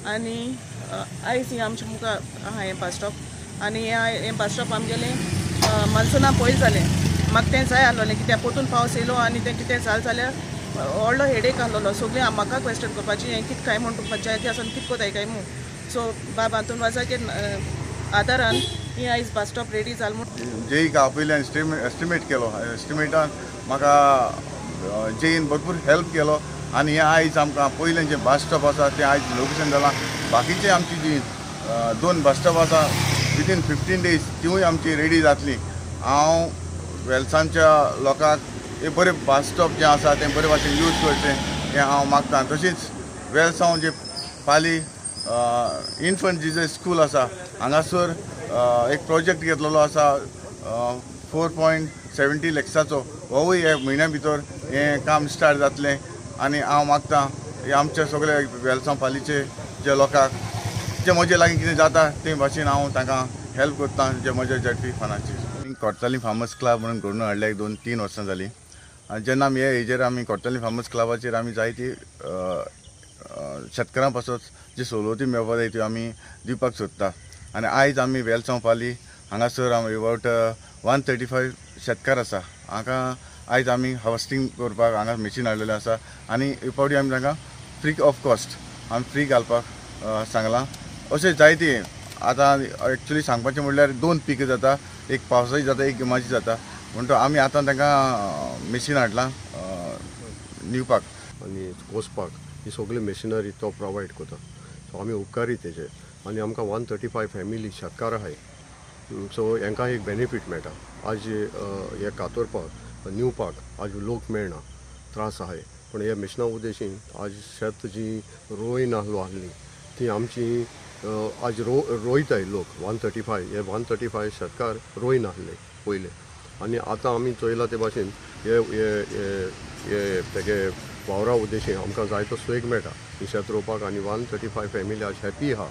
आनी आयज ही आमचे मुखार आहा हें बस स्टॉप आनी हें बस स्टॉप आमगेलें मान्सूना पयलीं जालें म्हाका तें जाय आसलोलें कित्याक परतून पावस येयलो आनी तें कितें जालें जाल्यार व्हडलो हेडेक आहलोलो सगळीं म्हाका क्वेश्चन करपाची हें कितें काय म्हूण पंचायती आसून कितें कोताय काय म्हूण सो बाबा हातून वाजाचेर आदारान ही आयज बस स्टॉप रेडी जाल म्हूण जेईक हांव पयलीं एस्टिमेट केलो एस्टिमेटान म्हाका जेईन भरपूर हेल्प केलो आनी हें आयज आमकां पयलें जें बस स्टॉप आसा तें आयज लोकेशन जालां बाकीचे आमची जी 2 बस स्टॉप आसा विदीन 15 डेज तिवूय आमची रेडी जातली हांव वेलसांच्या लोकांक हे बरे बस स्टॉप जे आसा तें बरे भाशेन यूज करचें हें हांव मागतां तशीच वेलसांव जे पाली इन्फंट जिजस स्कूल आसा हांगासर एक प्रोजेक्ट घेतलेलो आसा 4.70 लॅक्साचो होवूय हे म्हयन्या भितर हें काम स्टार्ट जातलें आनी हांव मागतां हे आमचे सगळे वेलसांव पालीचे जे लोकांक जे म्हजे लागीं कितें जाता ते भाशेन हांव तांकां हेल्प करतां जे म्हजे झडपी फनाची कोर्तालीं फार्मर्स क्लब म्हणून घडोवन हाडल्या 2-3 वर्सां जालीं आनी जेन्ना आमी हे हेजेर आमी कोर्तालीं फार्मर्स क्लबाचेर आमी जायती शेतकारां पासून जी सवलती मेळपा जाय त्यो आमी दिवपाक सोदता आनी आयज आमी वेलसांव पाली हांगासर अबावट 135 शेतकार आसा हांकां आयज आमी हार्वेस्टिंग करपाक हांगा मशीन हाडलेलें आसा आनी फावटी आमी तांकां फ्री ऑफ कॉस्ट आमी फ्री घालपाक सांगलां अशें जायती आतां एक्चुली सांगपाचें म्हणल्यार 2 पीक जाता एक पावसाची जाता एक गिमाची जाता म्हणटो आमी आतां तांकां मशीन हाडलां निवपाक आनी कोसपाक ही सगळी मशिनरी तो प्रोवायड करता सो आमी उपकारी तेजे आनी आमकां 135 फॅमिली शेतकार आहाय सो हांकां एक बेनिफीट मेळटा आज हे कातोरपाक निवपाक आज लोक मेळना त्रास आहाय पण हे मिशना उद्देशीन आज शेत जी रोय नाहली ती आमची आज रोयताय लोक 135 हे 135 शेतकार रोय नाहले पयले आनी आतां आमी चोयला ते भाशेन हे तेगे वावरा उद्देशीन आमकां जायतो स्वेग मेळटा ही शेत रोवपाक आनी 135 फॅमिली आज हॅपी आहा